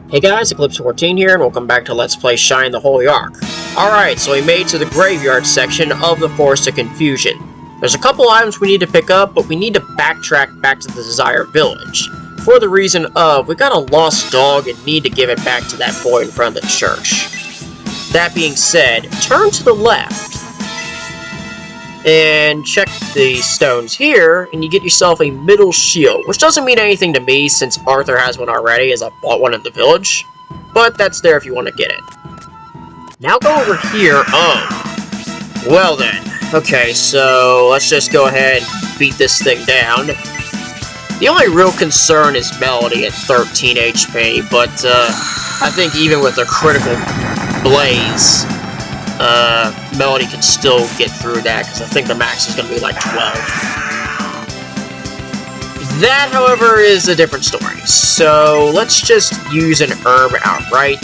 Hey guys, Eclipse14 here, and welcome back to Let's Play Shine the Holy Ark. Alright, so we made it to the graveyard section of the Forest of Confusion. There's a couple items we need to pick up, but we need to backtrack back to the desired village. For the reason of, we got a lost dog and need to give it back to that boy in front of the church. That being said, turn to the left. And check the stones here, and you get yourself a middle shield, which doesn't mean anything to me since Arthur has one already, as I bought one in the village. But that's there if you want to get it. Now go over here. Oh. Well then. Okay, so let's just go ahead and beat this thing down. The only real concern is Melody at 13 HP, but I think even with a critical blaze, Melody can still get through that, because I think the max is going to be like 12. That, however, is a different story. So, let's just use an herb outright.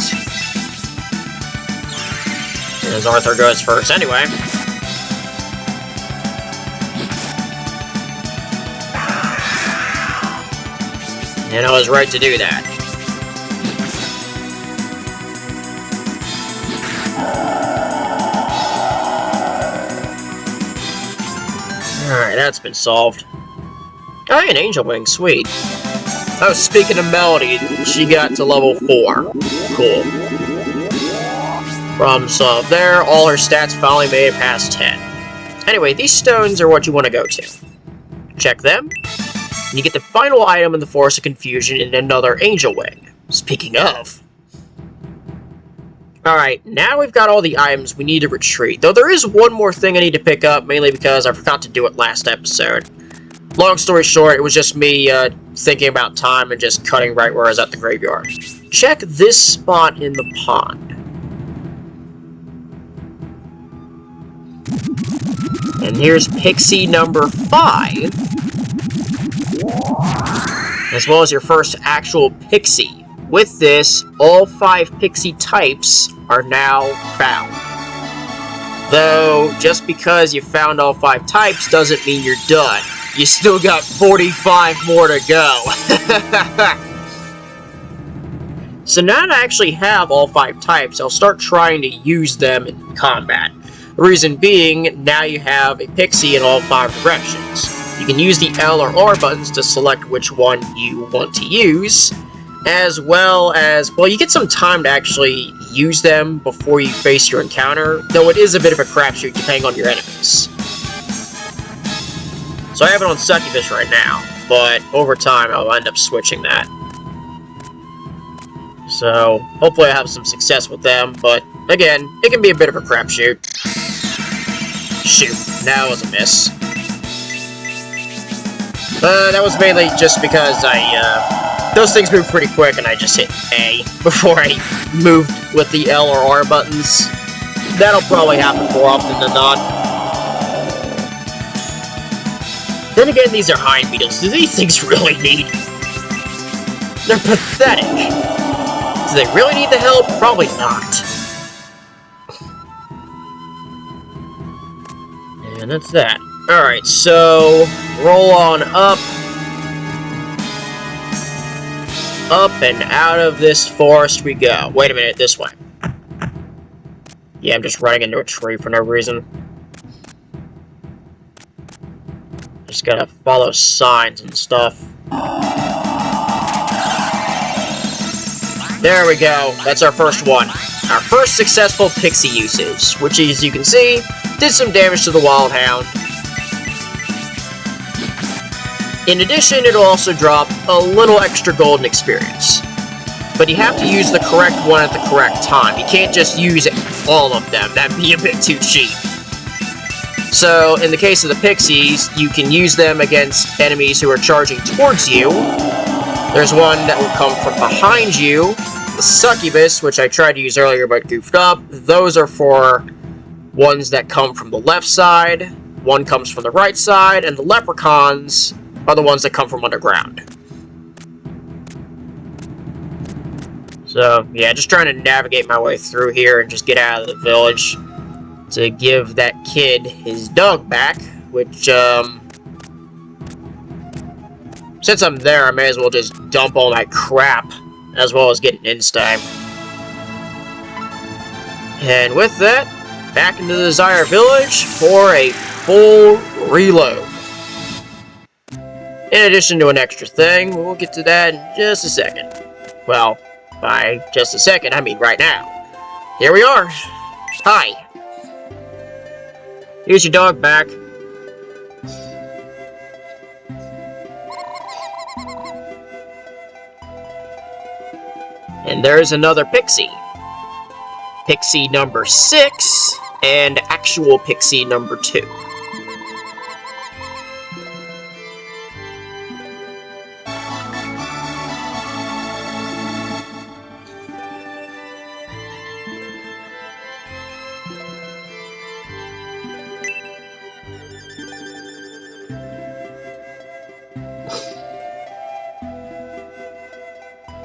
As Arthur goes first anyway. And I was right to do that. Alright, that's been solved. Oh, an angel wing, sweet. Oh, speaking of Melody, she got to level 4. Cool. Problem solved there. All her stats finally made it past 10. Anyway, these stones are what you want to go to. Check them. And you get the final item in the Forest of Confusion in another angel wing. Speaking of. Alright, now we've got all the items we need to retreat. Though there is one more thing I need to pick up, mainly because I forgot to do it last episode. Long story short, it was just me thinking about time and just cutting right where I was at the graveyard. Check this spot in the pond. And here's Pixie number 5. As well as your first actual Pixie. With this, all 5 Pixie types are now found. Though, just because you found all 5 types doesn't mean you're done. You still got 45 more to go. So now that I actually have all 5 types, I'll start trying to use them in combat. The reason being, now you have a Pixie in all 5 directions. You can use the L or R buttons to select which one you want to use, as well as, well, you get some time to actually use them before you face your encounter, though it is a bit of a crapshoot depending on your enemies. So I have it on Succubus right now, but over time I'll end up switching that. So, hopefully I have some success with them, but again, it can be a bit of a crapshoot. Shoot, that was a miss. That was mainly just because those things move pretty quick, and I just hit A before I moved with the L or R buttons. That'll probably happen more often than not. Then again, these are hind beetles. Do these things really need? They're pathetic. Do they really need the help? Probably not. And that's that. Alright, so roll on up. Up and out of this forest we go. Wait a minute, this way. Yeah, I'm just running into a tree for no reason. Just gotta follow signs and stuff. There we go. That's our first one. Our first successful Pixie usage, which, as you can see, did some damage to the Wild Hound. In addition, it'll also drop a little extra golden experience. But you have to use the correct one at the correct time. You can't just use all of them. That'd be a bit too cheap. So, in the case of the Pixies, you can use them against enemies who are charging towards you. There's one that will come from behind you. The Succubus, which I tried to use earlier but goofed up. Those are for ones that come from the left side. One comes from the right side. And the Leprechauns are the ones that come from underground. So, yeah, just trying to navigate my way through here and just get out of the village to give that kid his dog back, which, since I'm there, I may as well just dump all my crap as well as getting in-time. And with that, back into the Desire Village for a full reload. In addition to an extra thing, we'll get to that in just a second. Well, by just a second, I mean right now. Here we are. Hi. Here's your dog back. And there's another Pixie. Pixie number 6 and actual Pixie number 2.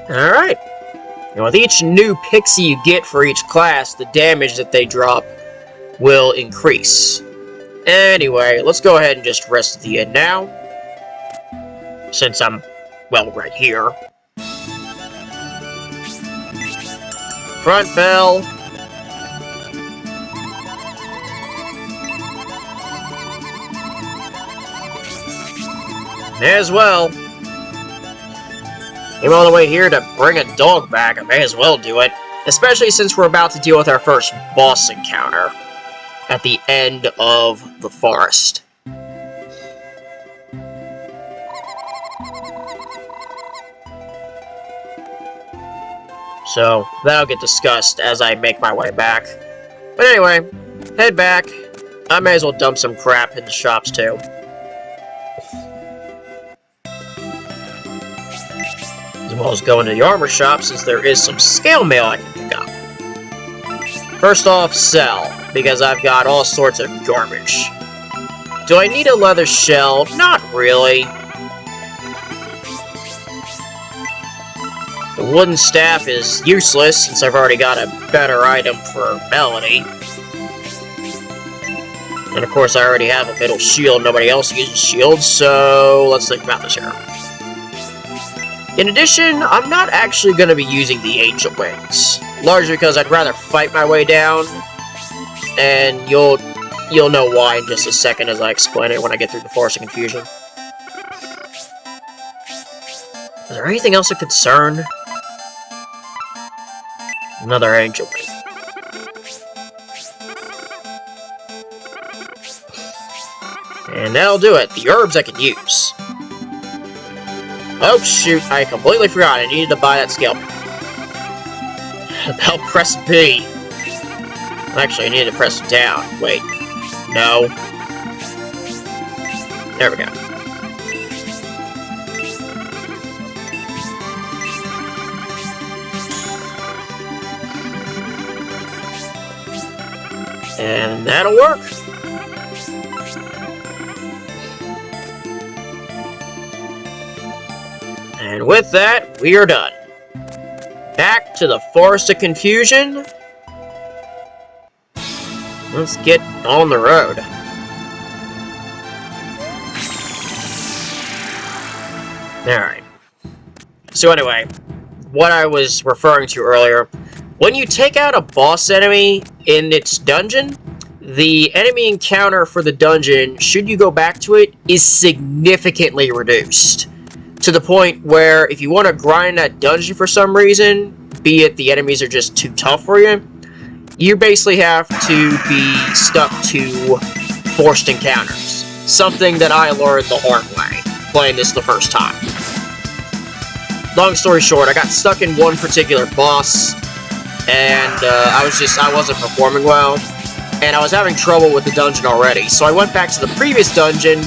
Alright. And with each new Pixie you get for each class, the damage that they drop will increase. Anyway, let's go ahead and just rest at the end now. Since I'm, well, right here. Front bell. May as well. Came all the way here to bring a dog back, I may as well do it. Especially since we're about to deal with our first boss encounter at the end of the forest. So, that'll get discussed as I make my way back. But anyway, head back. I may as well dump some crap in the shops too. As well as go into the armor shop, since there is some scale mail I can pick up. First off, sell, because I've got all sorts of garbage. Do I need a leather shell? Not really. The wooden staff is useless, since I've already got a better item for Melody. And of course I already have a middle shield, nobody else uses shields, so let's think about this here. In addition, I'm not actually going to be using the Angel Wings, largely because I'd rather fight my way down, and you'll know why in just a second as I explain it when I get through the Forest of Confusion. Is there anything else of concern? Another Angel Wing. And that'll do it. The herbs I can use. Oh shoot, I completely forgot. I needed to buy that scalpel. I'll press B. Actually, I needed to press down. Wait. No. There we go. And that'll work. And with that, we are done. Back to the Forest of Confusion. Let's get on the road. Alright. So anyway, what I was referring to earlier, when you take out a boss enemy in its dungeon, the enemy encounter for the dungeon, should you go back to it, is significantly reduced. To the point where if you want to grind that dungeon for some reason, be it the enemies are just too tough for you, you basically have to be stuck to forced encounters. Something that I learned the hard way, playing this the first time. Long story short, I got stuck in one particular boss, and I wasn't performing well, and I was having trouble with the dungeon already. So I went back to the previous dungeon,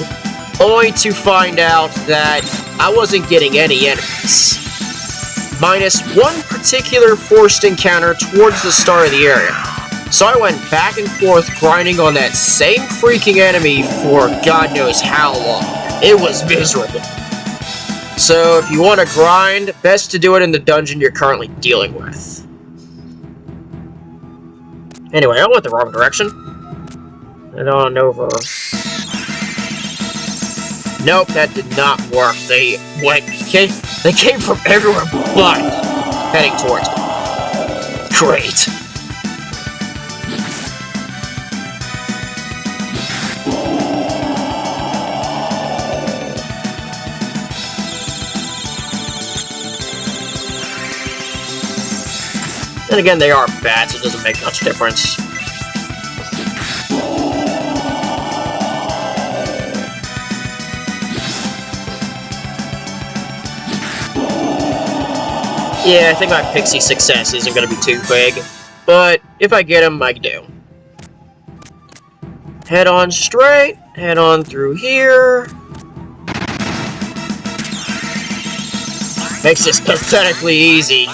only to find out that I wasn't getting any enemies. Minus one particular forced encounter towards the start of the area. So I went back and forth grinding on that same freaking enemy for God knows how long. It was miserable. So if you want to grind, best to do it in the dungeon you're currently dealing with. Anyway, I went the wrong direction. And on over. Nope, that did not work. They came from everywhere but. heading towards me. Great. Then again, they are bats, it doesn't make much difference. Yeah, I think my Pixie success isn't going to be too big, but if I get him, I do. Head on straight, head on through here. Makes this pathetically easy.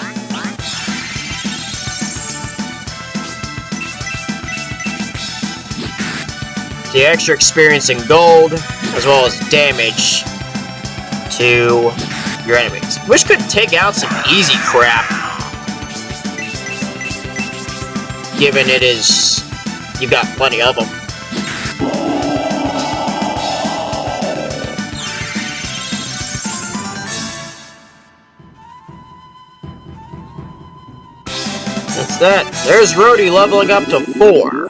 The extra experience in gold, as well as damage to your enemies, which could take out some easy crap, given it is you've got plenty of them. That's that. There's Rhodey leveling up to 4.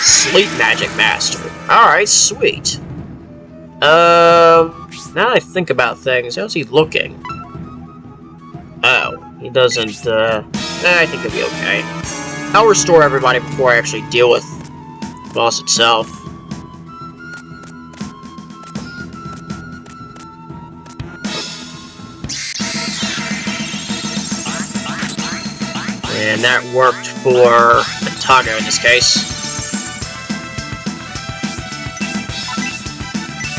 Sleep Magic Master. Alright, sweet. Now that I think about things, how's he looking? Oh, he doesn't, I think he'll be okay. I'll restore everybody before I actually deal with the boss itself. And that worked for Montago in this case.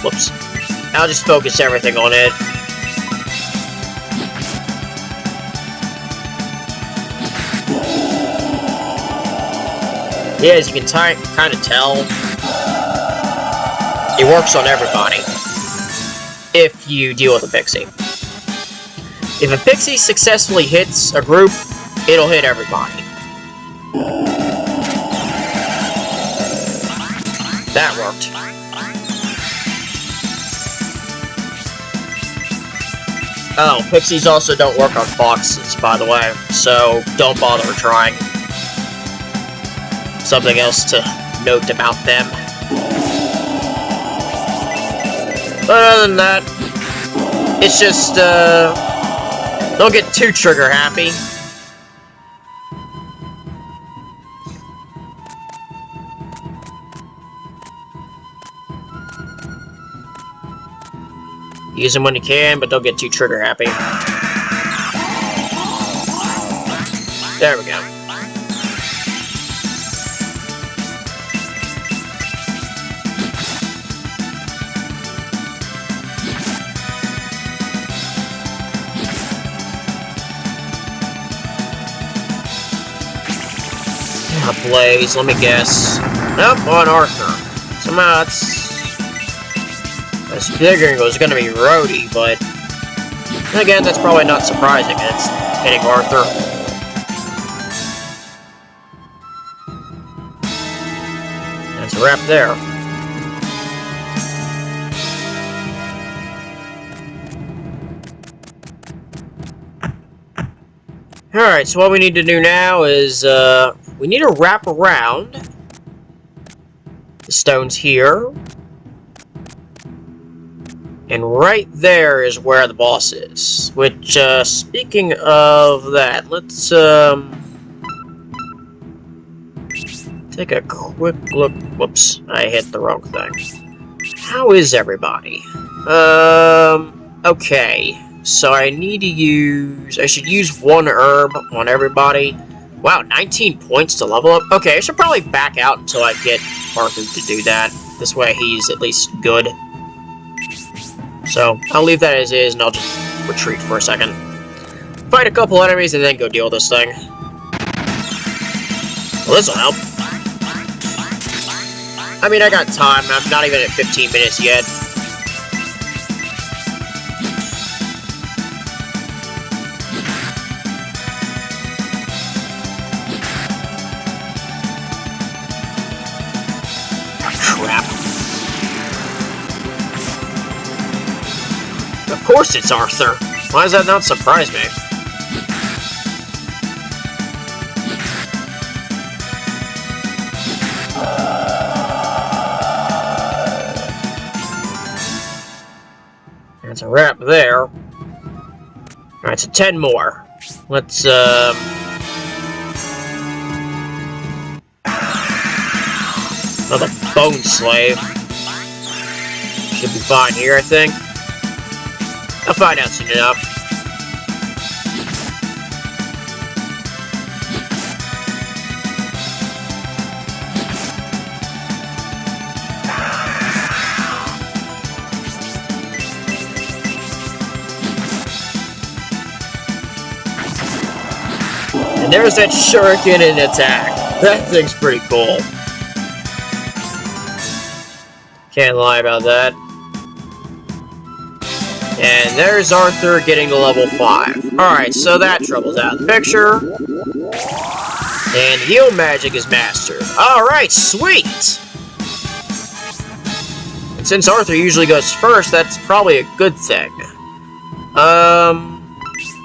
Whoops. I'll just focus everything on it. Yeah, as you can kind of tell, it works on everybody if you deal with a Pixie. If a Pixie successfully hits a group, it'll hit everybody. That worked. Oh, Pixies also don't work on boxes, by the way, so don't bother trying. Something else to note about them. But other than that, it's just, don't get too trigger happy. Use them when you can, but don't get too trigger happy. There we go. Blaze, let me guess. Nope, on Arthur. Somehow I was figuring it was going to be Rhodey, but again, that's probably not surprising. It's hitting Arthur. That's a wrap there. Alright, so what we need to do now is, we need to wrap around the stones here. And right there is where the boss is. Which, speaking of that, let's, take a quick look. Whoops, I hit the wrong thing. How is everybody? Okay. So I need to use... I should use 1 herb on everybody. Wow, 19 points to level up? Okay, I should probably back out until I get Arthur to do that. This way he's at least good. So, I'll leave that as is, and I'll just retreat for a second. Fight a couple enemies, and then go deal with this thing. Well, this'll help. I mean, I got time. I'm not even at 15 minutes yet. Of course it's Arthur. Why does that not surprise me? That's a wrap there. Alright, so 10 more. Let's, another bone slave. Should be fine here, I think. I'll find out soon enough. And there's that shuriken in attack. That thing's pretty cool. Can't lie about that. And there's Arthur getting to level 5. Alright, so that trouble's out of the picture. And heal magic is mastered. Alright, sweet! And since Arthur usually goes first, that's probably a good thing.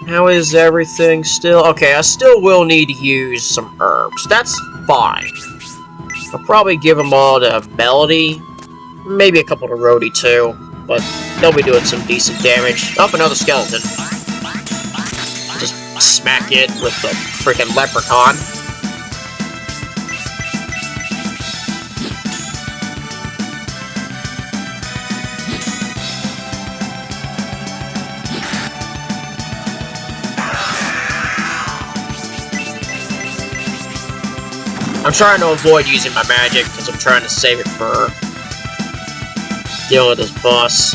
How is everything still? Okay, I still will need to use some herbs. That's fine. I'll probably give them all to Melody. Maybe a couple to Rhodey too. But they'll be doing some decent damage. Up another skeleton. Just smack it with the freaking leprechaun. I'm trying to avoid using my magic because I'm trying to save it for dealing with this boss.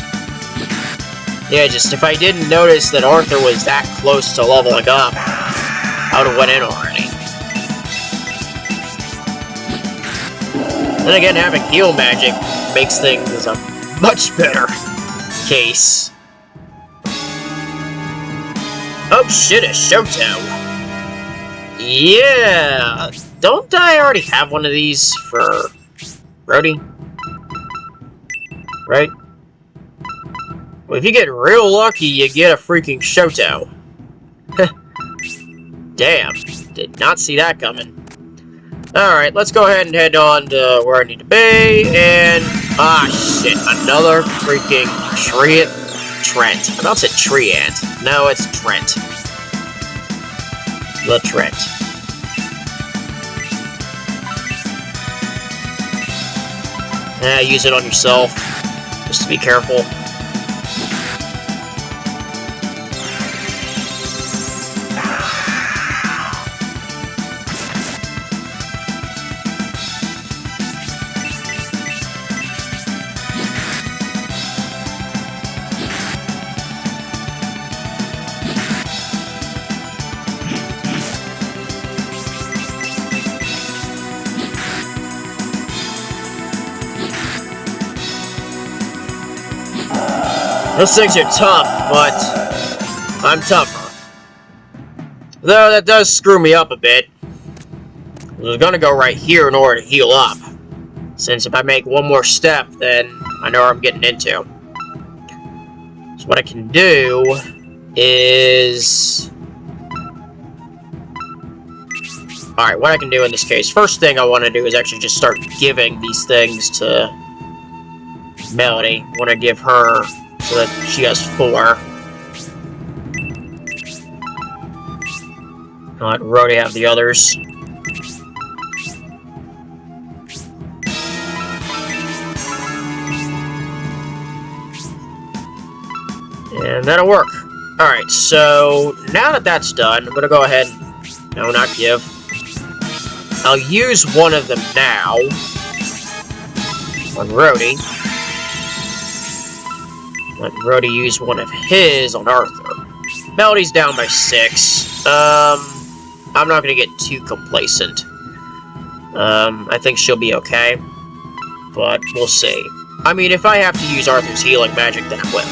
Yeah, just if I didn't notice that Arthur was that close to leveling up, I would have went in already. Then again, having heal magic makes things a much better case. Oh shit, a Shoto. Yeah! Don't I already have one of these for Rhodey? Right? Well, if you get real lucky, you get a freaking Shoto. Damn. Did not see that coming. Alright, let's go ahead and head on to where I need to be, and... ah, shit. Another freaking Trent. I thought it said Treant. No, it's Trent. The Trent. Use it on yourself, just to be careful. Those things are tough, but I'm tougher. Though that does screw me up a bit. I was gonna go right here in order to heal up. Since if I make one more step, then I know where I'm getting into. So what I can do is... alright, what I can do in this case, first thing I want to do is actually just start giving these things to Melody. I want to give her... so that she has 4. I'll let Rhodey have the others. And that'll work. Alright, so now that that's done, I'm gonna go ahead and... no, not give. I'll use one of them now on Rhodey. Let Rhodey use one of his on Arthur. Melody's down by 6. I'm not gonna get too complacent. I think she'll be okay. But we'll see. I mean, if I have to use Arthur's healing magic, then I will.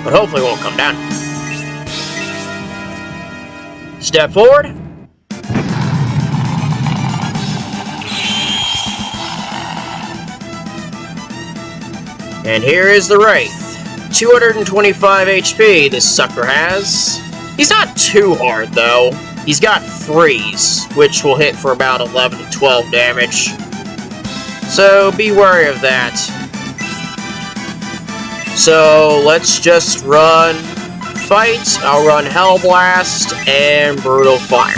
But hopefully it won't come down. Step forward. And here is the Wraith. 225 HP this sucker has. He's not too hard, though. He's got Freeze, which will hit for about 11 to 12 damage. So, be wary of that. So, let's just run Fight. I'll run Hellblast and Brutal Fire.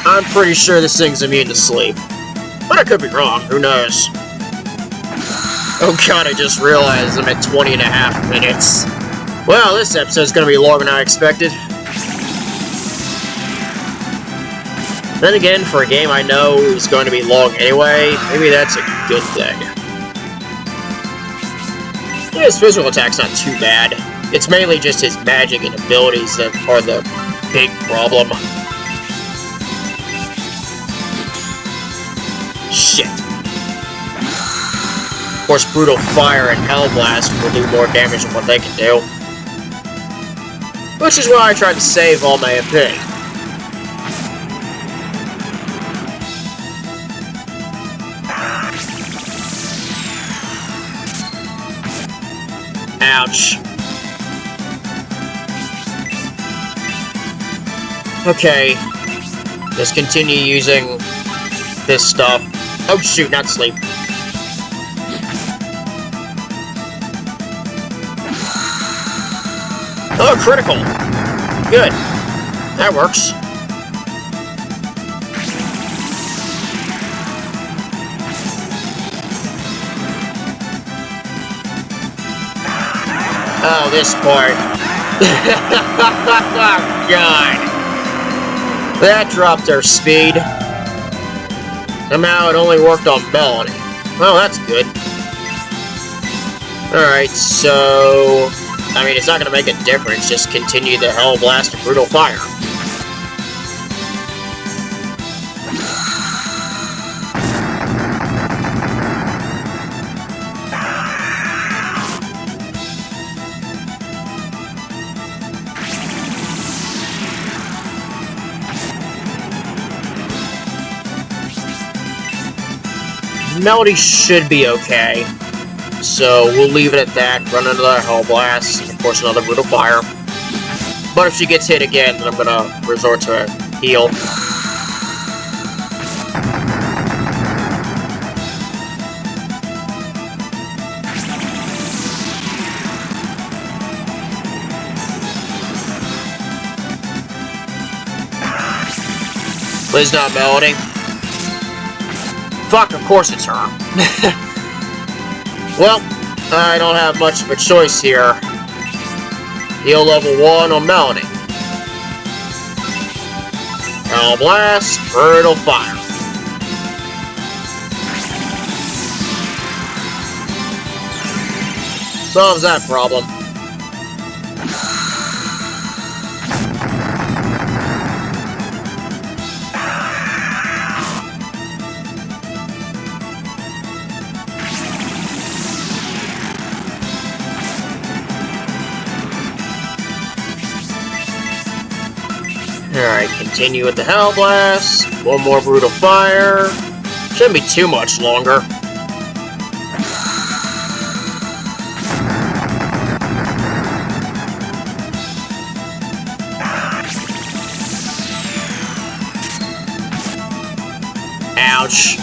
I'm pretty sure this thing's immune to sleep. But I could be wrong, who knows? Oh god, I just realized I'm at 20.5 minutes. Well, this episode's gonna be longer than I expected. Then again, for a game I know is going to be long anyway, maybe that's a good thing. Yeah, his physical attack's not too bad. It's mainly just his magic and abilities that are the big problem. Shit. Of course, Brutal Fire and Hellblast will do more damage than what they can do. Which is why I tried to save all my MP. Ouch. Okay. Just continue using this stuff. Oh shoot, not sleep. Oh, critical! Good. That works. Oh, this part. Oh, God. That dropped our speed. Somehow it only worked on Melody. Well, that's good. Alright, so... I mean, it's not going to make a difference. Just continue the Hellblast and Brutal Fire. Melody should be okay. So we'll leave it at that. Run another Hellblast, and of course another Brutal Fire. But if she gets hit again, then I'm gonna resort to a heal. Please not Melody. Fuck, of course it's her. Well, I don't have much of a choice here. Heal level 1 on Melody. Hellblast, Brutal Fire. Solves that problem. Alright, continue with the Hellblast. One more Brutal Fire. Shouldn't be too much longer. Ouch.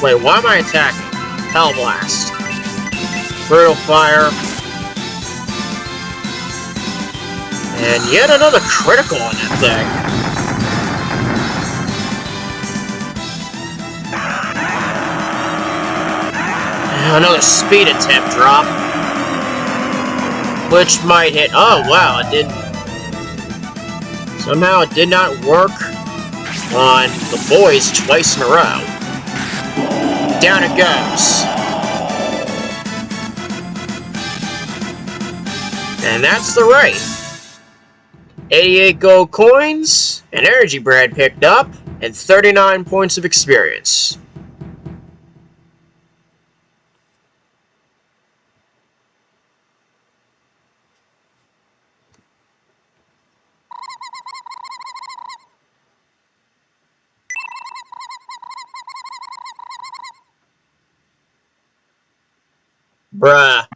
Wait, why am I attacking? Hellblast. Brutal Fire. And yet another critical on that thing. Another speed attempt drop. Which might hit... Oh, wow, it did... Somehow it did not work on the boys twice in a row. Down it goes. And that's the Wraith. 88 gold coins, an energy bread picked up, and 39 points of experience. Bruh.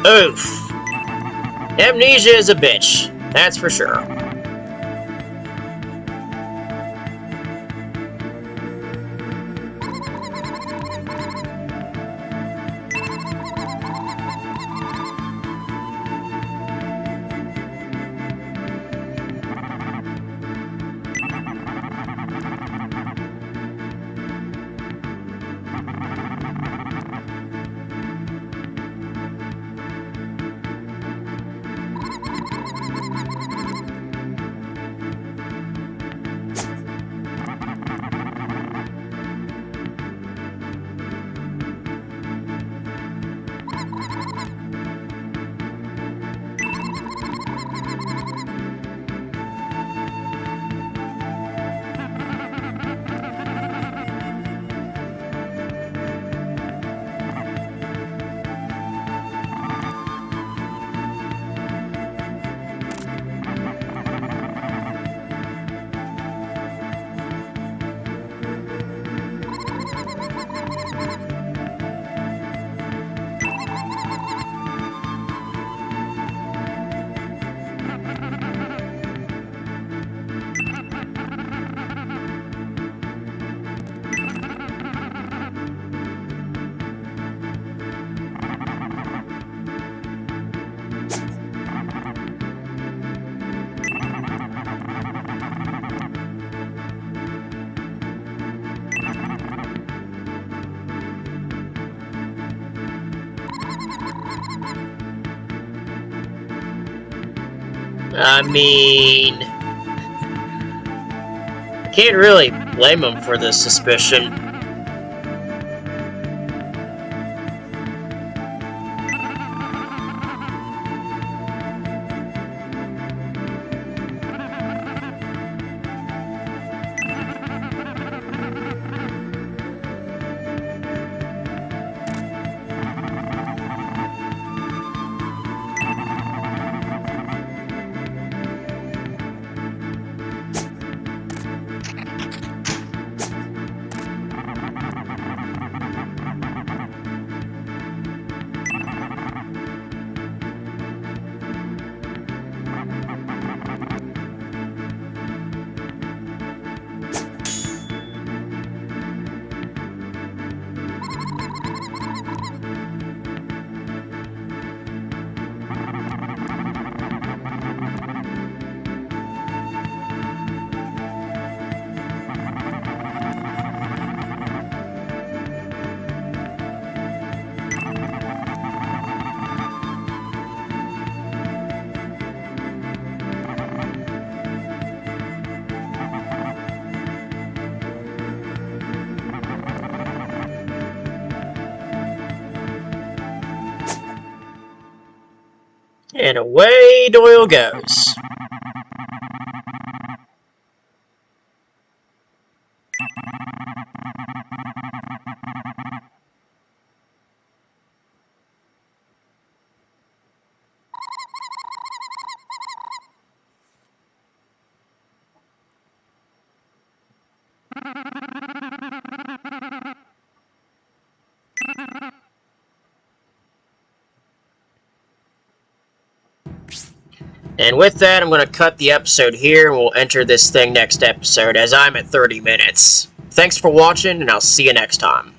Oof. Amnesia is a bitch. That's for sure. I mean, I can't really blame him for this suspicion. And away Doyle goes. And with that, I'm going to cut the episode here, and we'll enter this thing next episode, as I'm at 30 minutes. Thanks for watching, and I'll see you next time.